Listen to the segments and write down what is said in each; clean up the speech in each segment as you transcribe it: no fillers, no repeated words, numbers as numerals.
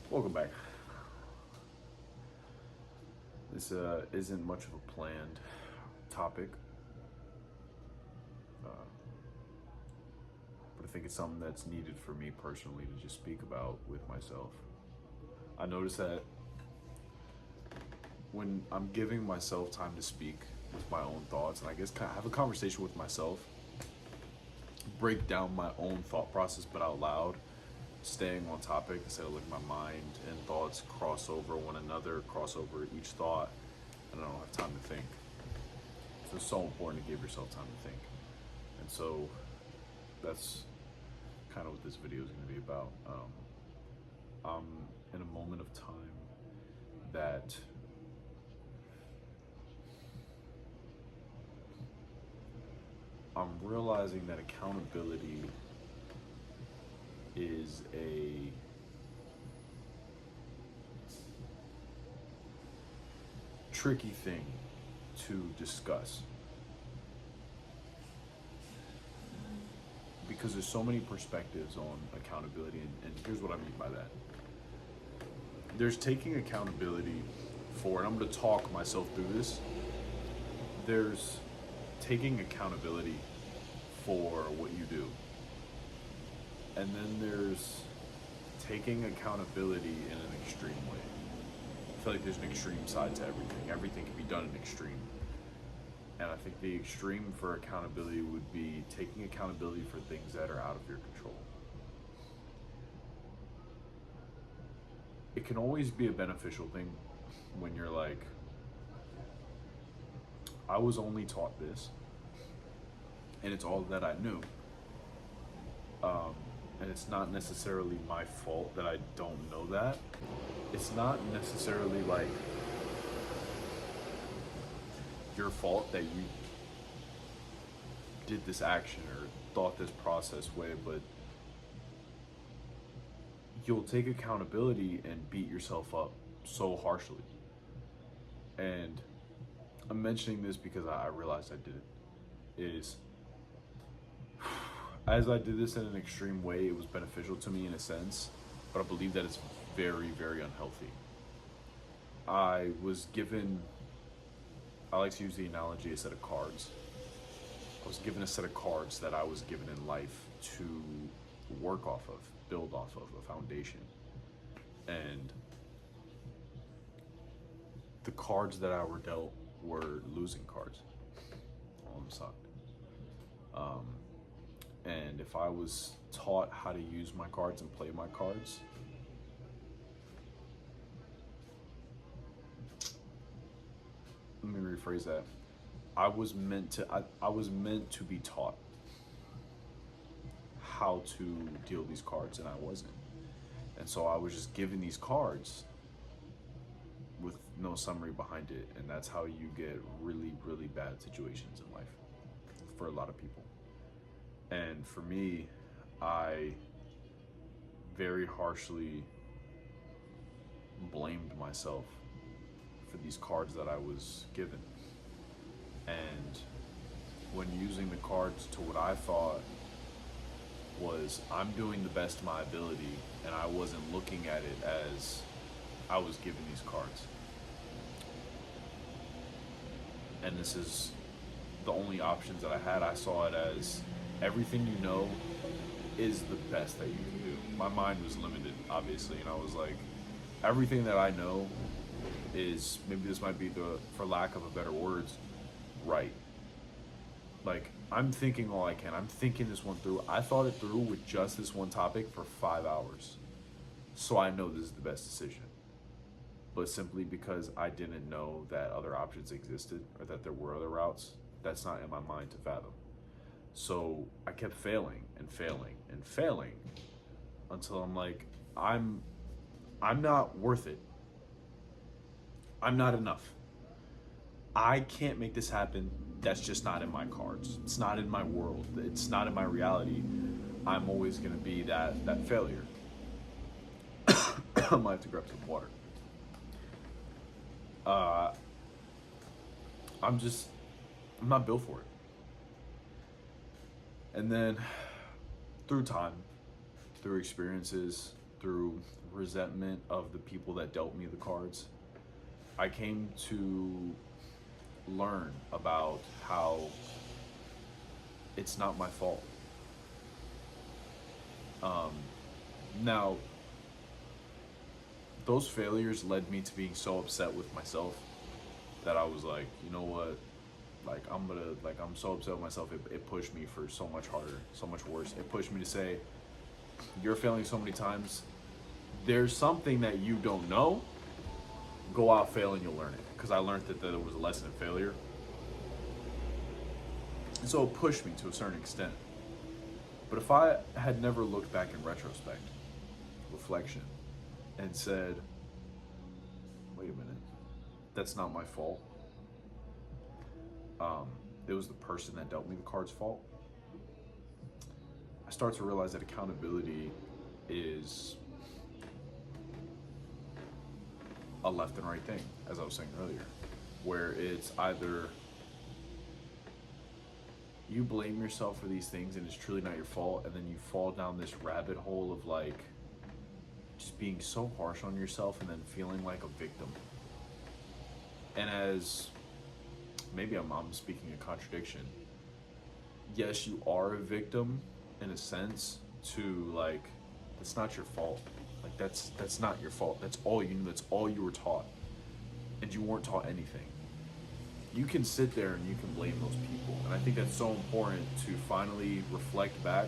Welcome back. This isn't much of a planned topic, but I think it's something that's needed for me personally to just speak about with myself. I notice that when I'm giving myself time to speak with my own thoughts, and I guess kind of have a conversation with myself, break down my own thought process but out loud, staying on topic instead of letting my mind and thoughts cross over one another, cross over each thought, and I don't have time to think. So it's so important to give yourself time to think. And so that's kind of what this video is going to be about. I'm in a moment of time that I'm realizing that accountability is a tricky thing to discuss because there's so many perspectives on accountability, and here's what I mean by that. There's taking accountability for, and I'm going to talk myself through this, there's taking accountability for what you do, and then there's taking accountability in an extreme way. I feel like there's an extreme side to everything. Everything can be done in extreme. And I think the extreme for accountability would be taking accountability for things that are out of your control. It can always be a beneficial thing when you're like, I was only taught this, and it's all that I knew. And it's not necessarily my fault that I don't know that. It's not necessarily like your fault that you did this action or thought this process way, but you'll take accountability and beat yourself up so harshly. And I'm mentioning this because I realized I did it. Is as I did this in an extreme way, it was beneficial to me in a sense, but I believe that it's very, very unhealthy. I was given, I like to use the analogy, a set of cards. I was given a set of cards that I was given in life to work off of, build off of, a foundation. And the cards that I were dealt were losing cards. All of them sucked. And if I was taught how to use my cards and play my cards, let me rephrase that. I was meant to be taught how to deal these cards, and I wasn't. And so I was just given these cards with no summary behind it, and that's how you get really, really bad situations in life for a lot of people. And for me, I very harshly blamed myself for these cards that I was given. And when using the cards to what I thought was I'm doing the best of my ability, and I wasn't looking at it as I was given these cards. And this is the only options that I had. I saw it as everything you know is the best that you can do. My mind was limited, obviously, and I was like, everything that I know is, maybe this might be the, for lack of a better words, right. Like, I'm thinking all I can. I'm thinking this one through. I thought it through with just this one topic for 5 hours. So I know this is the best decision. But simply because I didn't know that other options existed or that there were other routes, that's not in my mind to fathom. So I kept failing and failing and failing until I'm like, I'm not worth it. I'm not enough. I can't make this happen. That's just not in my cards. It's not in my world. It's not in my reality. I'm always going to be that failure. I might have to grab some water. I'm not built for it. And then through time, through experiences, through resentment of the people that dealt me the cards, I came to learn about how it's not my fault. Um, Now, those failures led me to being so upset with myself that I was like, you know what? I'm so upset with myself. It pushed me for so much harder, so much worse. It pushed me to say, you're failing so many times. There's something that you don't know. Go out, fail, and you'll learn it. Because I learned that there was a lesson in failure. And so it pushed me to a certain extent. But if I had never looked back in retrospect, reflection, and said, wait a minute, that's not my fault. It was the person that dealt me the card's fault. I start to realize that accountability is a left and right thing, as I was saying earlier, where it's either you blame yourself for these things and it's truly not your fault, and then you fall down this rabbit hole of like just being so harsh on yourself and then feeling like a victim. And as maybe I'm speaking a contradiction, yes, you are a victim in a sense to like, it's not your fault. Like that's not your fault. That's all you knew. That's all you were taught, and you weren't taught anything. You can sit there and you can blame those people, and I think that's so important to finally reflect back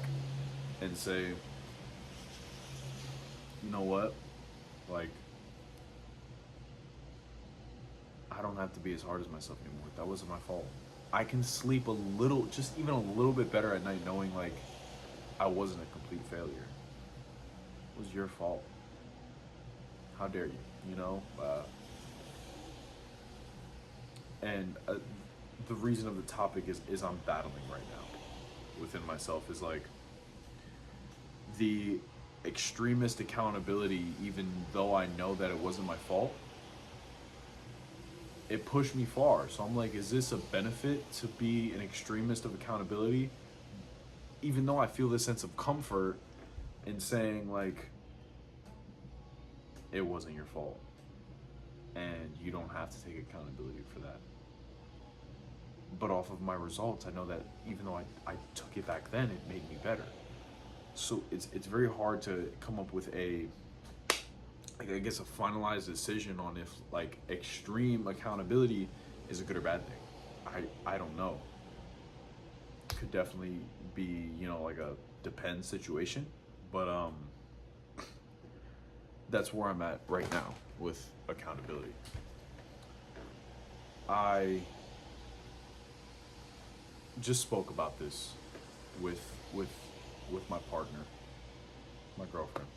and say, you know what, like I don't have to be as hard as myself anymore. That wasn't my fault. I can sleep a little, just even a little bit better at night knowing like I wasn't a complete failure. It was your fault. How dare you, you know? And the reason of the topic is I'm battling right now within myself is like the extremist accountability, even though I know that it wasn't my fault, it pushed me far. So I'm like, is this a benefit to be an extremist of accountability? Even though I feel this sense of comfort in saying like, it wasn't your fault. And you don't have to take accountability for that. But off of my results, I know that even though I took it back then, it made me better. So it's very hard to come up with a, like, I guess, a finalized decision on if like extreme accountability is a good or bad thing. I don't know. Could definitely be, you know, like a depends situation, but that's where I'm at right now with accountability. I just spoke about this with my partner, my girlfriend.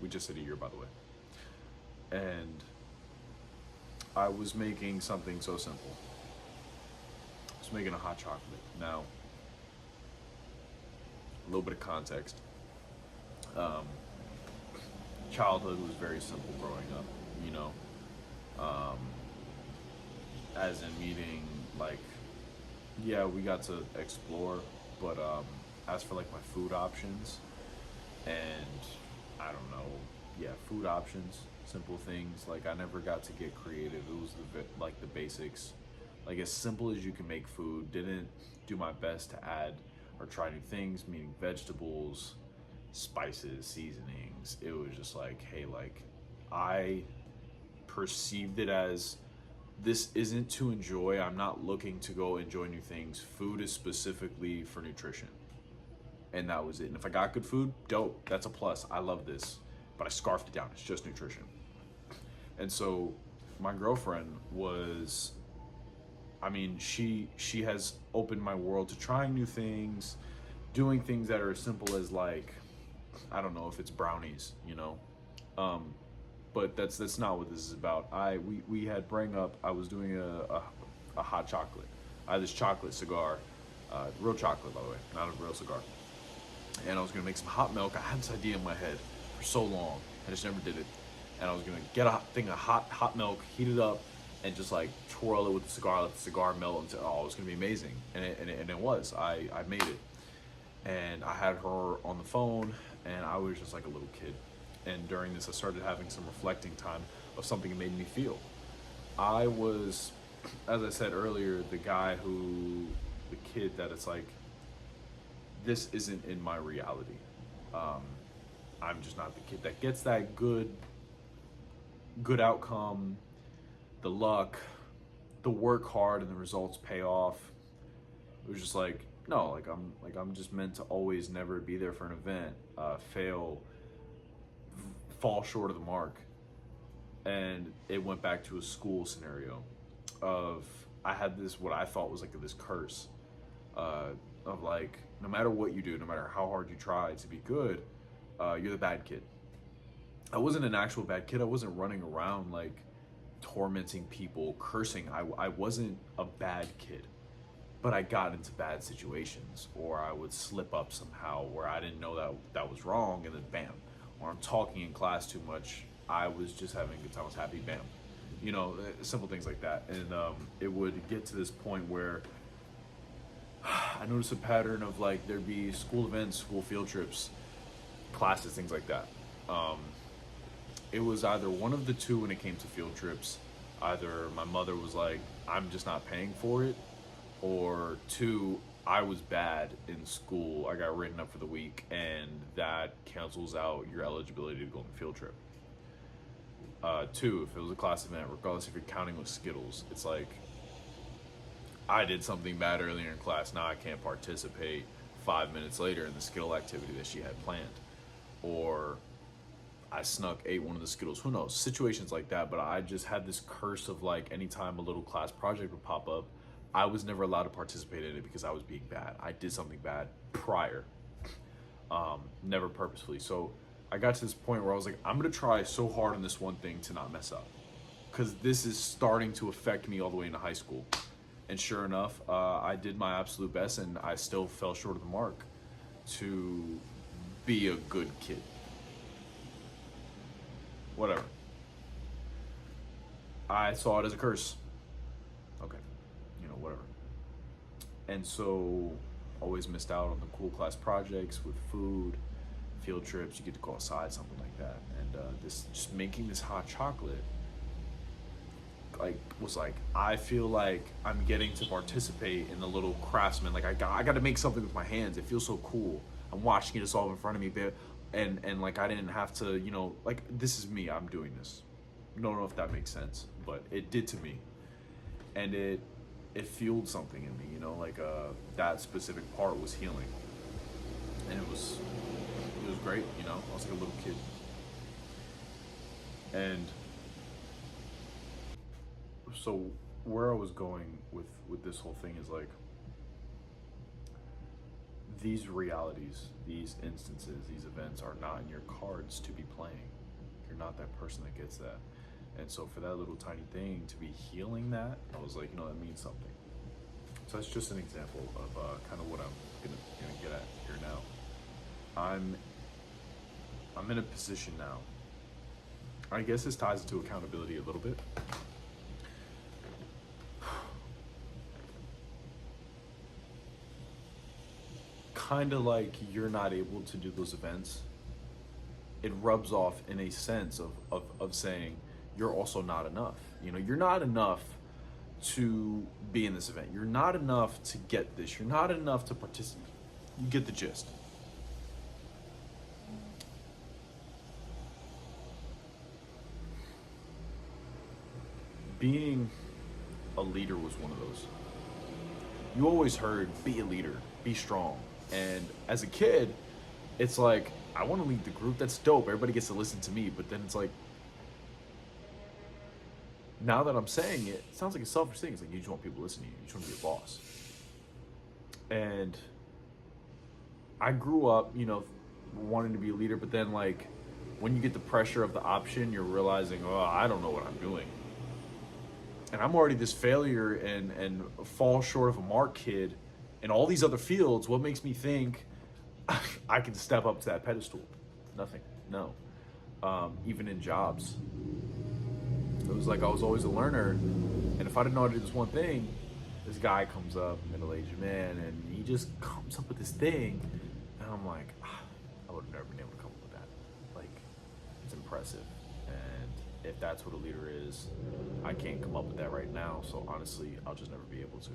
We just hit a year, by the way. And I was making something so simple. I was making a hot chocolate. Now, a little bit of context. Childhood was very simple growing up, you know. As in meeting, like, yeah, we got to explore, but as for like my food options, and I don't know, yeah, food options, simple things. Like I never got to get creative. It was like the basics, like as simple as you can make food. Didn't do my best to add or try new things, meaning vegetables, spices, seasonings. It was just like, hey, like I perceived it as this isn't to enjoy. I'm not looking to go enjoy new things. Food is specifically for nutrition. And that was it. And if I got good food, dope. That's a plus. I love this. But I scarfed it down. It's just nutrition. And so my girlfriend was, I mean, she has opened my world to trying new things, doing things that are as simple as like, I don't know if it's brownies, you know. But that's not what this is about. We had bring up, I was doing a hot chocolate. I had this chocolate cigar, real chocolate by the way, not a real cigar. And I was gonna make some hot milk. I had this idea in my head for so long, I just never did it. And I was gonna get a thing of hot milk, heat it up, and just like twirl it with the cigar, let the cigar melt until, oh, it was gonna be amazing. And it was. I made it. And I had her on the phone, and I was just like a little kid. And during this, I started having some reflecting time of something it made me feel. I was, as I said earlier, the kid that it's like, this isn't in my reality. Um, I'm just not the kid that gets that good outcome, the luck, the work hard and the results pay off. It was just like, no, I'm just meant to always never be there for an event, fail, fall short of the mark. And it went back to a school scenario of, I had this, what I thought was like this curse, of like, no matter what you do, no matter how hard you try to be good, you're the bad kid. I wasn't an actual bad kid. I wasn't running around like tormenting people, cursing. I wasn't a bad kid, but I got into bad situations, or I would slip up somehow where I didn't know that was wrong, and then bam. Or I'm talking in class too much. I was just having a good time. I was happy, bam. Simple things like that. And it would get to this point where I noticed a pattern of like, there'd be school events, school field trips, classes, things like that. It was either one of the two when it came to field trips. Either my mother was like, I'm just not paying for it, or two, I was bad in school. I got written up for the week, and that cancels out your eligibility to go on the field trip. Two, if it was a class event, regardless if you're counting with Skittles, it's like, I did something bad earlier in class, now I can't participate 5 minutes later in the Skittle activity that she had planned. Or I ate one of the Skittles, who knows, situations like that. But I just had this curse of like, anytime a little class project would pop up, I was never allowed to participate in it because I was being bad. I did something bad prior, never purposefully. So I got to this point where I was like, I'm gonna try so hard on this one thing to not mess up, because this is starting to affect me all the way into high school. And sure enough, I did my absolute best, and I still fell short of the mark to be a good kid. Whatever. I saw it as a curse. Okay, whatever. And so, always missed out on the cool class projects with food, field trips. You get to go outside, something like that. And this, just making this hot chocolate, I feel like I'm getting to participate in the little craftsman. Like I got to make something with my hands. It feels so cool. I'm watching it, it's all in front of me, and like I didn't have to, like, this is me. I'm doing this. Don't know if that makes sense, but it did to me, and it fueled something in me. Like that specific part was healing, and it was great. I was like a little kid, and so where I was going with this whole thing is like, these realities, these instances, these events are not in your cards to be playing. You're not that person that gets that. And so for that little tiny thing to be healing that, I was like, that means something. So that's just an example of kind of what I'm gonna get at here now. I'm in a position now. I guess this ties into accountability a little bit. Kind of like, you're not able to do those events, it rubs off in a sense of saying you're also not enough. You're not enough to be in this event. You're not enough to get this. You're not enough to participate. You get the gist. Being a leader was one of those. You always heard, be a leader, be strong. And as a kid, it's like, I want to lead the group. That's dope. Everybody gets to listen to me. But then it's like, now that I'm saying it, it sounds like a selfish thing. It's like, you just want people to listen to you. You just want to be a boss. And I grew up, wanting to be a leader. But then, like, when you get the pressure of the option, you're realizing, oh, I don't know what I'm doing. And I'm already this failure and fall short of a mark kid in all these other fields. What makes me think I can step up to that pedestal? Nothing. No. Even in jobs, it was like I was always a learner, and if I didn't know how to do this one thing, this guy comes up, middle-aged man, and he just comes up with this thing, and I'm like, I would have never been able to come up with that. Like, impressive. And if that's what a leader is, I can't come up with that right now. So honestly, I'll just never be able to.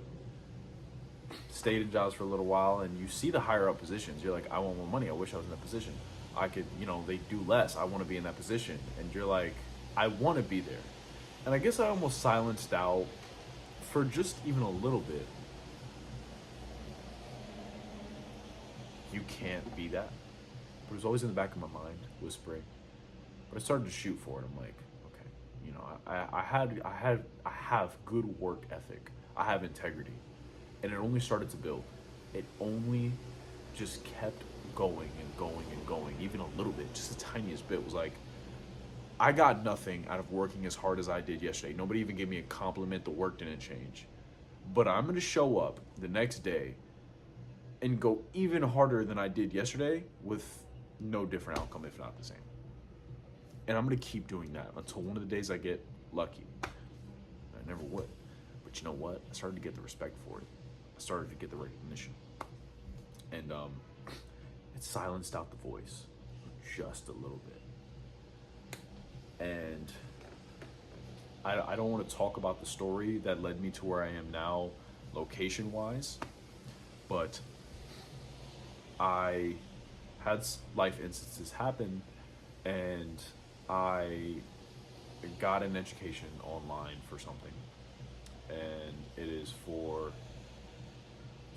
Stayed in jobs for a little while, and you see the higher up positions. You're like, I want more money. I wish I was in that position. I could, they do less. I want to be in that position. And you're like, I want to be there. And I guess I almost silenced out for just even a little bit. You can't be that. But it was always in the back of my mind, whispering. But I started to shoot for it. I'm like, okay, I have good work ethic. I have integrity. And it only started to build. It only just kept going and going and going, even a little bit, just the tiniest bit. Was like, I got nothing out of working as hard as I did yesterday. Nobody even gave me a compliment. The work didn't change. But I'm going to show up the next day and go even harder than I did yesterday with no different outcome, if not the same. And I'm going to keep doing that until one of the days I get lucky. I never would. But you know what? I started to get the respect for it. I started to get the recognition. And it silenced out the voice just a little bit. And I don't want to talk about the story that led me to where I am now, location-wise, but I had life instances happen, and I got an education online for something, and it is for,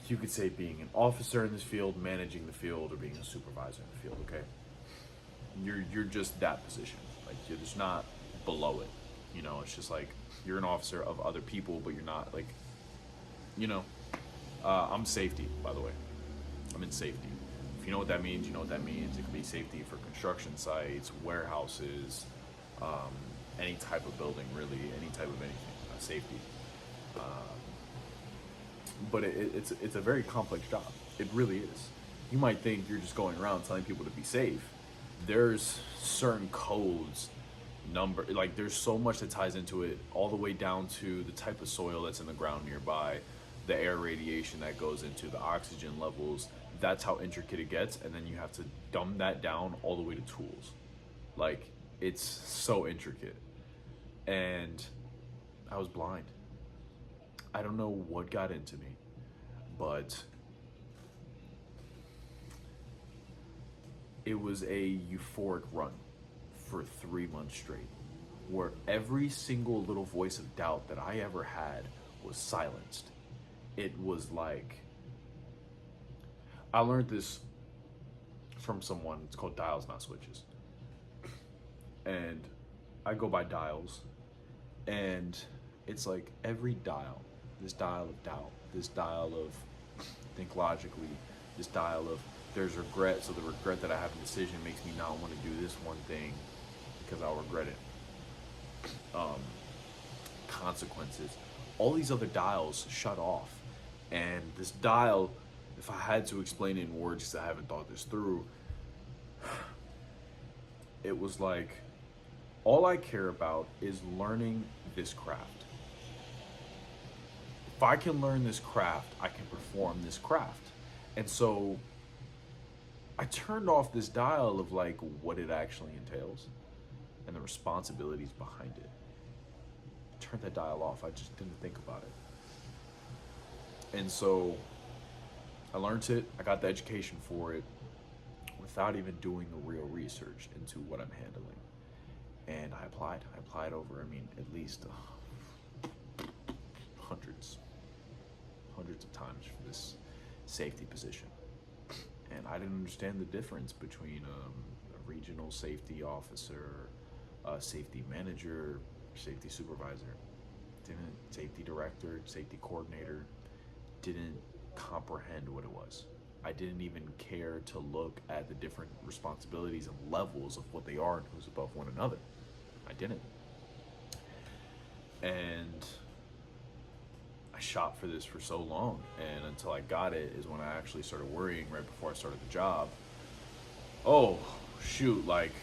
you could say, being an officer in this field, managing the field, or being a supervisor in the field. Okay, you're just that position. Like, you're just not below it. It's just like you're an officer of other people, but you're not like, I'm safety, by the way. I'm in safety. If you know what that means, you know what that means. It could be safety for construction sites, warehouses, any type of building, really, any type of anything. Safety. But it's a very complex job. It really is. You might think you're just going around telling people to be safe. There's certain codes, there's so much that ties into it, all the way down to the type of soil that's in the ground nearby, the air radiation that goes into the oxygen levels. That's how intricate it gets, and then you have to dumb that down all the way to tools. Like, it's so intricate. And I was blind. I don't know what got into me, but it was a euphoric run for 3 months straight, where every single little voice of doubt that I ever had was silenced. It was like, I learned this from someone. It's called dials, not switches. And I go by dials, and it's like every dial, this dial of doubt, this dial of think logically, this dial of there's regret, so the regret that I have in decision makes me not want to do this one thing because I'll regret it. Consequences. All these other dials shut off. And this dial, if I had to explain it in words, because I haven't thought this through, it was like, all I care about is learning this craft. If I can learn this craft, I can perform this craft. And so I turned off this dial of like what it actually entails and the responsibilities behind it. I turned that dial off. I just didn't think about it. And so I learned it. I got the education for it without even doing the real research into what I'm handling. And I applied. Over, at least hundreds of times for this safety position. And I didn't understand the difference between a regional safety officer, a safety manager, safety supervisor. Safety director, safety coordinator, didn't comprehend what it was. I didn't even care to look at the different responsibilities and levels of what they are and who's above one another. I didn't. And I shot for this for so long, and until I got it is when I actually started worrying right before I started the job. Oh, shoot, like,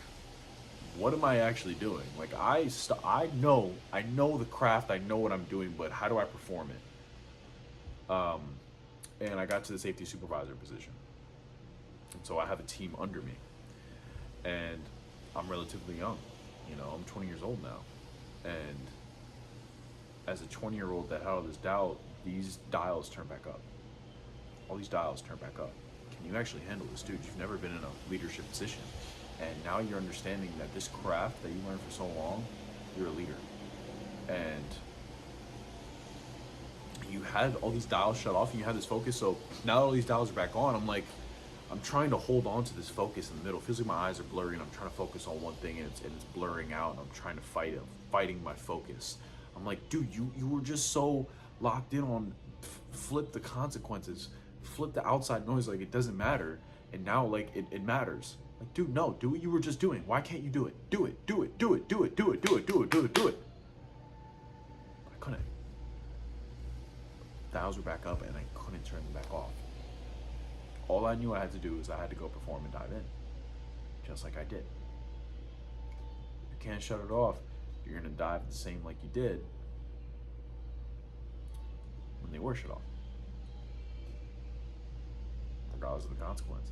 what am I actually doing? Like, I know the craft, I know what I'm doing, but how do I perform it? And I got to the safety supervisor position. And so I have a team under me. And I'm relatively young. You know, I'm 20 years old now. And as a 20-year-old that had all this doubt, these dials turn back up. All these dials turn back up. Can you actually handle this, dude? You've never been in a leadership position. And now you're understanding that this craft that you learned for so long, you're a leader. And you had all these dials shut off and you had this focus. So now that all these dials are back on, I'm trying to hold on to this focus in the middle. It feels like my eyes are blurry and I'm trying to focus on one thing and it's blurring out and I'm trying to fight it. I'm fighting my focus. I'm like, dude, you were just so locked in on flip the consequences, flip the outside noise, like it doesn't matter. And now like it matters. Like, dude, no, do what you were just doing. Why can't you do it? Do it, do it, do it, do it, do it, do it, do it, do it, do it. But I couldn't. Dials were back up and I couldn't turn them back off. All I knew I had to do was I had to go perform and dive in. Just like I did. You can't shut it off. You're gonna dive the same like you did when they were shut off. Regardless of the consequence.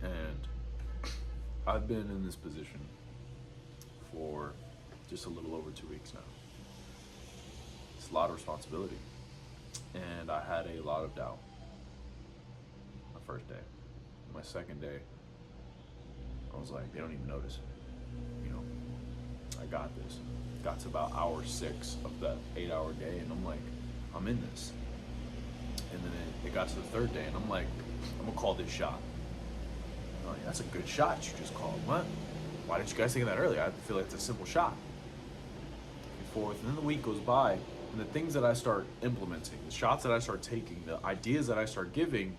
And I've been in this position for just a little over 2 weeks now. It's a lot of responsibility. And I had a lot of doubt. My first day. My second day, I was like, they don't even notice. You know, I got this. Got to about hour 6 of that 8-hour day, and I'm like, I'm in this. And then it got to the third day, and I'm like, I'm gonna call this shot. I'm like, that's a good shot you just called. What? Why didn't you guys think of that earlier? I feel like it's a simple shot. And forth, and then the week goes by, and the things that I start implementing, the shots that I start taking, the ideas that I start giving,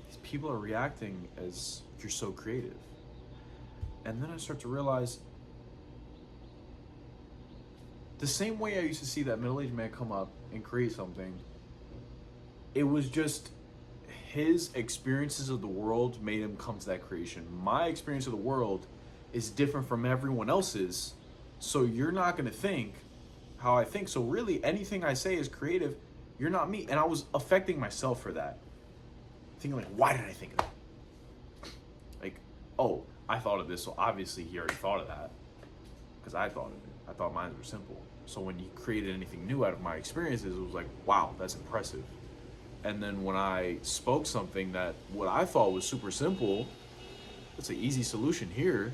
these people are reacting as you're so creative. And then I start to realize the same way I used to see that middle-aged man come up and create something, it was just his experiences of the world made him come to that creation. My experience of the world is different from everyone else's, so you're not going to think how I think. So really, anything I say is creative. You're not me. And I was affecting myself for that. Thinking like, why did I think of that? Like, oh, I thought of this, so obviously he already thought of that. Because I thought of it. I thought mine were simple. So when he created anything new out of my experiences, it was like, wow, that's impressive. And then when I spoke something that what I thought was super simple, it's an easy solution here,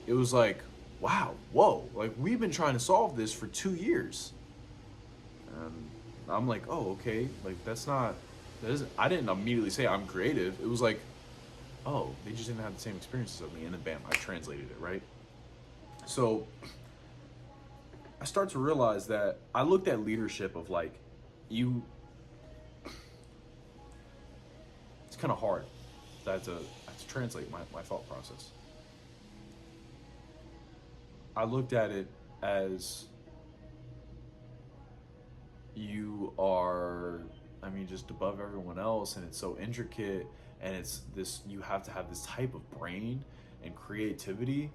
it was like, wow, whoa, like we've been trying to solve this for 2 years. And I'm like, oh, okay, like that isn't, I didn't immediately say I'm creative. It was like, oh, they just didn't have the same experiences of me, and then bam, I translated it, right? So I start to realize that I looked at leadership of like, it's kind of hard. I had to translate my thought process. I looked at it as you are, just above everyone else, and it's so intricate, and it's this, you have to have this type of brain and creativity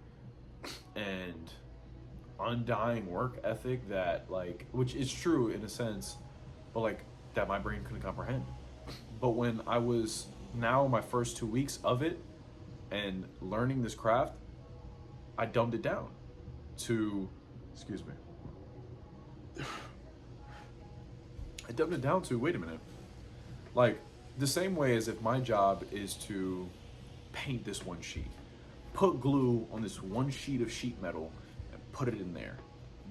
and undying work ethic that like, which is true in a sense, but like that my brain couldn't comprehend. But when I was now my first 2 weeks of it and learning this craft, I dumbed it down to, excuse me. I dumbed it down to, wait a minute. Like the same way as if my job is to paint this one sheet, put glue on this one sheet of sheet metal and put it in there.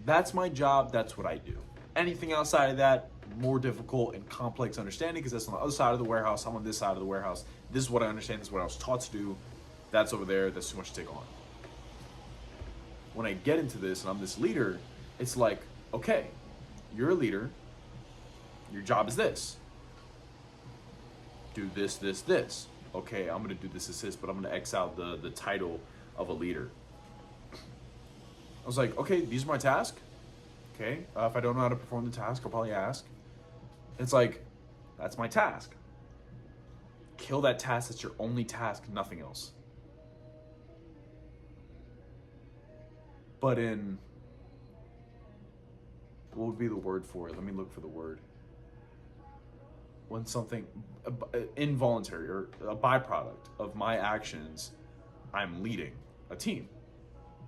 That's my job. That's what I do. Anything outside of that, more difficult and complex understanding because that's on the other side of the warehouse. I'm on this side of the warehouse. This is what I understand. This is what I was taught to do. That's over there. That's too much to take on. When I get into this and I'm this leader, it's like, okay, you're a leader. Your job is this. Do this, this, this. Okay, I'm going to do this, but I'm going to X out the title of a leader. I was like, okay, these are my tasks. Okay, if I don't know how to perform the task, I'll probably ask. It's like, that's my task. Kill that task. That's your only task, nothing else. But what would be the word for it? Let me look for the word. When something involuntary or a byproduct of my actions, I'm leading. a team.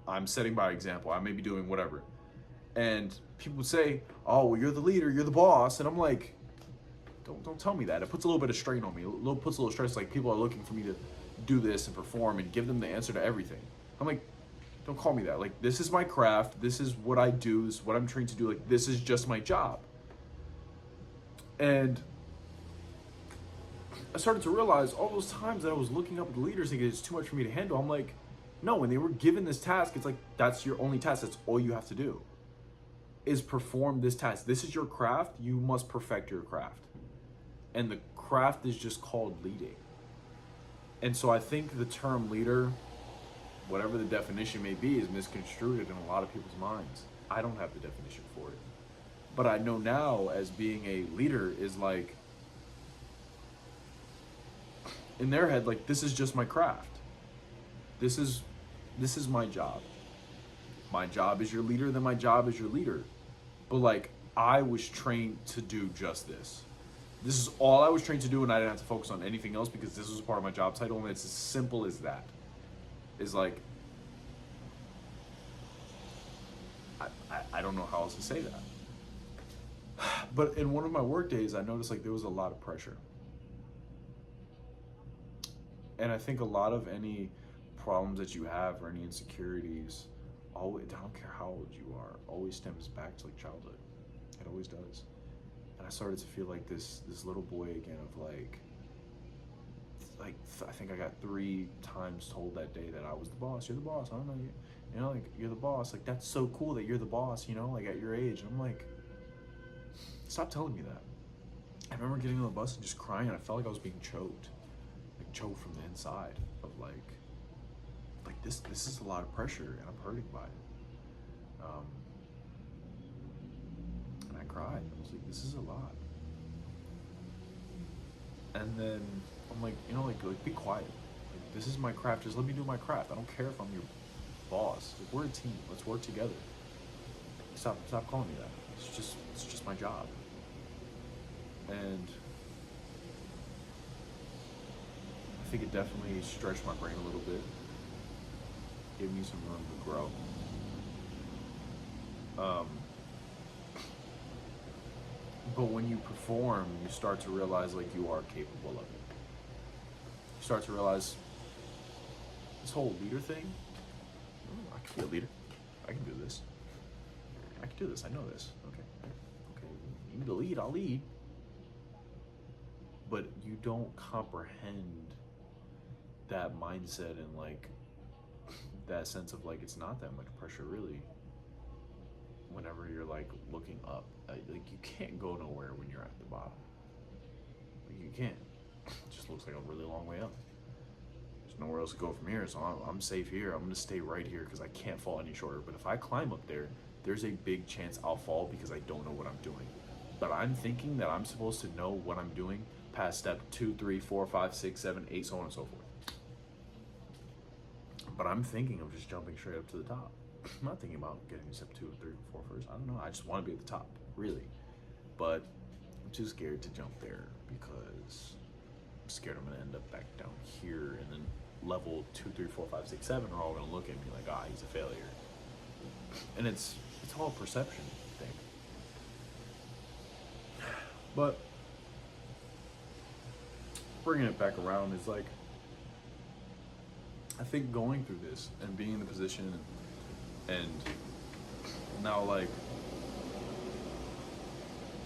I'm setting by example. I may be doing whatever. And people would say, oh, well, you're the leader, you're the boss. And I'm like, don't tell me that. It puts a little bit of strain on me. Puts a little stress. Like, people are looking for me to do this and perform and give them the answer to everything. I'm like, don't call me that. Like, this is my craft. This is what I do. This is what I'm trained to do. Like, this is just my job. And I started to realize all those times that I was looking up at the leaders thinking it's too much for me to handle. I'm like, no, when they were given this task, it's like, that's your only task. That's all you have to do is perform this task. This is your craft. You must perfect your craft. And the craft is just called leading. And so I think the term leader, whatever the definition may be, is misconstrued in a lot of people's minds. I don't have the definition for it. But I know now as being a leader is like, in their head, like, this is just my craft. This is my job. My job is your leader, then my job is your leader. But like, I was trained to do just this. This is all I was trained to do, and I didn't have to focus on anything else because this was a part of my job title, and it's as simple as that. Is like, I don't know how else to say that. But in one of my work days, I noticed like there was a lot of pressure. And I think a lot of any problems that you have or any insecurities, always, I don't care how old you are, always stems back to like childhood. It always does. And I started to feel like this little boy again of like I think I got 3 times told that day that I was the boss. You're the boss. I don't know you. You know, like, you're the boss. Like, that's so cool that you're the boss, you know, like at your age. And I'm like, stop telling me that. I remember getting on the bus and just crying, and I felt like I was being choked. Like, choked from the inside of like this is a lot of pressure, and I'm hurting by it. And I cried. I was like, this is a lot. And then I'm like, you know, like be quiet. Like, this is my craft. Just let me do my craft. I don't care if I'm your boss. Like, we're a team. Let's work together. Stop calling me that. It's just my job. And I think it definitely stretched my brain a little bit. Gave me some room to grow. But when you perform, you start to realize like you are capable of it. You start to realize this whole leader thing, I can be a leader. I can do this. I can do this. I know this. Okay. You need to lead, I'll lead. But you don't comprehend that mindset and like that sense of like it's not that much pressure really. Whenever you're like looking up, like you can't go nowhere when you're at the bottom. Like, you can't. It just looks like a really long way up. There's nowhere else to go from here, so I'm safe here. I'm gonna stay right here because I can't fall any shorter. But if I climb up there, there's a big chance I'll fall because I don't know what I'm doing. But I'm thinking that I'm supposed to know what I'm doing past step 2, 3, 4, 5, 6, 7, 8, so on and so forth. But I'm thinking of just jumping straight up to the top. I'm not thinking about getting to step 2, 3, 4 first. I don't know. I just want to be at the top, really. But I'm too scared to jump there because I'm scared I'm going to end up back down here, and then level 2, 3, 4, 5, 6, 7 are all going to look at me like, he's a failure. And it's all a perception thing. But bringing it back around is like, I think going through this and being in the position and now like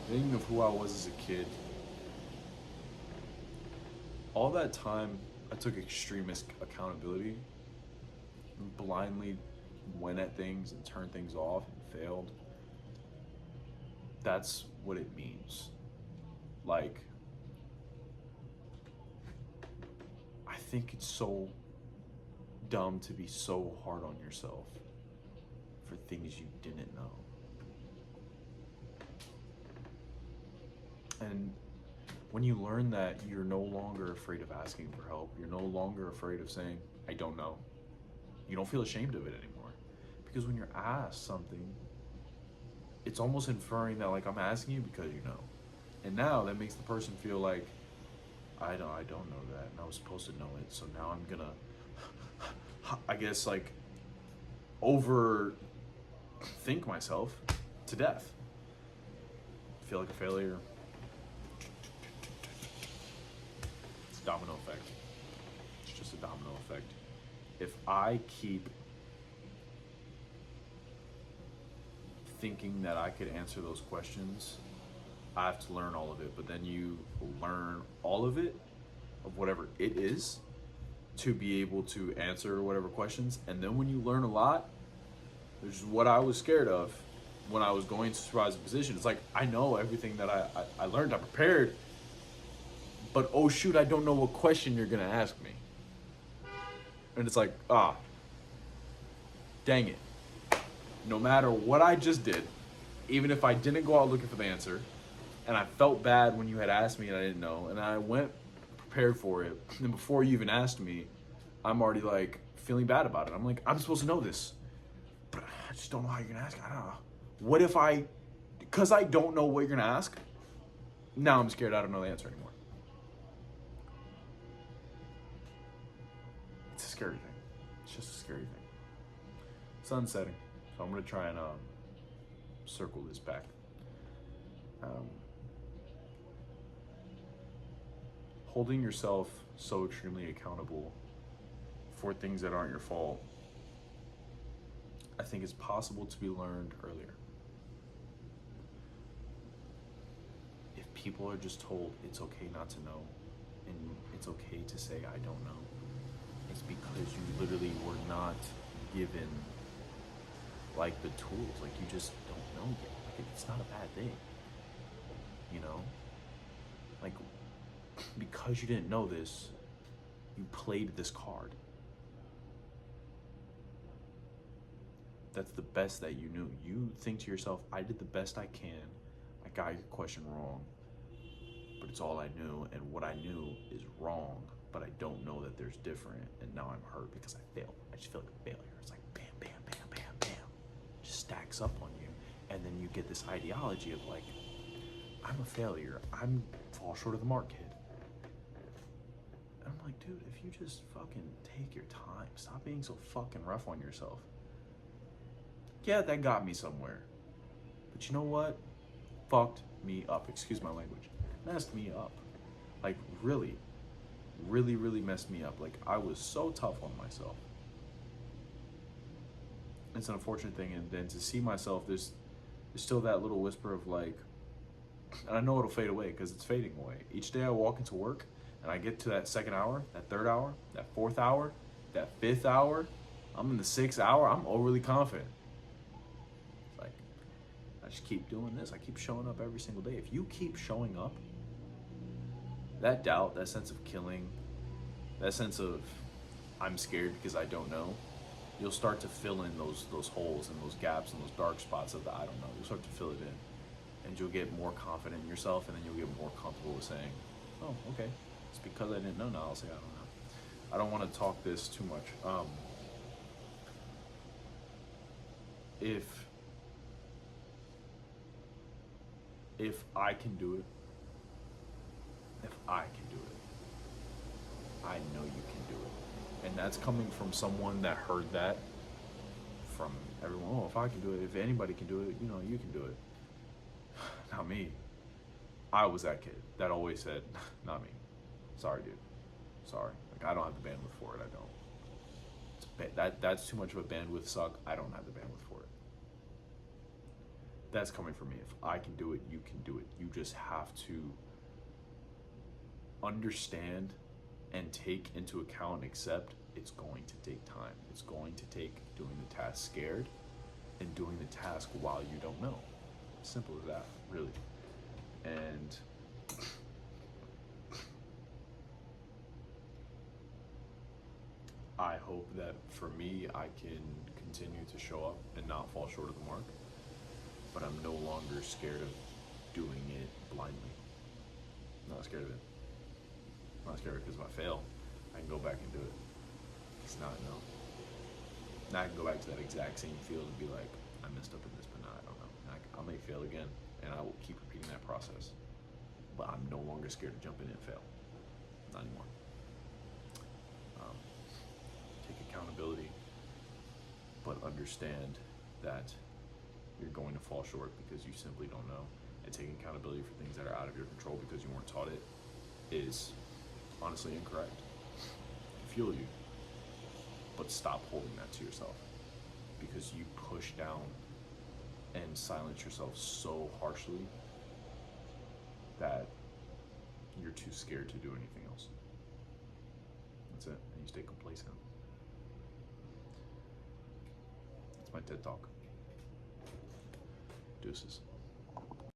thinking of who I was as a kid, all that time I took extreme accountability and blindly went at things and turned things off and failed. That's what it means. Like, I think it's so dumb to be so hard on yourself for things you didn't know. And when you learn that, you're no longer afraid of asking for help. You're no longer afraid of saying, I don't know. You don't feel ashamed of it anymore. Because when you're asked something, it's almost inferring that like, I'm asking you because you know. And now that makes the person feel like, I don't know that, and I was supposed to know it, so now I'm gonna I guess, like, overthink myself to death. Feel like a failure. It's a domino effect. It's just a domino effect. If I keep thinking that I could answer those questions, I have to learn all of it. But then you learn all of it, of whatever it is, to be able to answer whatever questions. And then when you learn a lot, which is what I was scared of when I was going to supervisor position. It's like, I know everything that I learned, I prepared, but oh shoot, I don't know what question you're gonna ask me. And it's like, dang it. No matter what I just did, even if I didn't go out looking for the answer, and I felt bad when you had asked me and I didn't know, and I went prepared for it, and before you even asked me, I'm already like feeling bad about it. I'm like, I'm supposed to know this, but I just don't know how you're gonna ask. I don't know. What if because I don't know what you're gonna ask, now I'm scared I don't know the answer anymore. It's a scary thing. It's just a scary thing. Sun's setting, so I'm gonna try and circle this back. Holding yourself so extremely accountable for things that aren't your fault, I think it's possible to be learned earlier. If people are just told it's okay not to know, and it's okay to say I don't know, it's because you literally were not given like the tools. Like, you just don't know yet. Like, it's not a bad thing, you know? Like, because you didn't know this, you played this card. That's the best that you knew. You think to yourself, I did the best I can. I got your question wrong, but it's all I knew, and what I knew is wrong, but I don't know that there's different, and now I'm hurt because I failed. I just feel like a failure. It's like bam, bam, bam, bam, bam. It just stacks up on you, and then you get this ideology of like, I'm a failure. I'm fall short of the mark, kid. And I'm like, dude, if you just fucking take your time, stop being so fucking rough on yourself. Yeah, that got me somewhere. But you know what? Fucked me up. Excuse my language. Messed me up. Like, really, really, really messed me up. Like, I was so tough on myself. It's an unfortunate thing. And then to see myself, there's still that little whisper of like, and I know it'll fade away because it's fading away. Each day I walk into work and I get to that second hour, that third hour, that fourth hour, that fifth hour, I'm in the 6th hour, I'm overly confident. Like, I just keep doing this. I keep showing up every single day. If you keep showing up, that doubt, that sense of killing, that sense of I'm scared because I don't know, you'll start to fill in those holes and those gaps and those dark spots of the I don't know. You'll start to fill it in, and you'll get more confident in yourself, and then you'll get more comfortable with saying, oh, okay, it's because I didn't know, now I'll say I don't know. I don't want to talk this too much. If I can do it, I know you can do it. And that's coming from someone that heard that from everyone. Oh, if I can do it, if anybody can do it, you know, you can do it. Not me. I was that kid that always said, not me. Sorry, dude. Sorry. Like, I don't have the bandwidth for it. I don't. That's too much of a bandwidth suck. I don't have the bandwidth for it. That's coming from me. If I can do it, you can do it. You just have to understand and take into account and accept it's going to take time. It's going to take doing the task scared and doing the task while you don't know. Simple as that, really. And I hope that for me, I can continue to show up and not fall short of the mark, but I'm no longer scared of doing it blindly. I'm not scared of it. I'm not scared because if I fail, I can go back and do it. It's not no. Now I can go back to that exact same field and be like, I messed up in this, but now I don't know. I may fail again, and I will keep repeating that process. But I'm no longer scared to jump in and fail. Not anymore. Take accountability, but understand that you're going to fall short because you simply don't know. And taking accountability for things that are out of your control because you weren't taught it is honestly incorrect. I feel you. But stop holding that to yourself, because you push down and silence yourself so harshly that you're too scared to do anything else. That's it. And you stay complacent. That's my TED Talk. Deuces.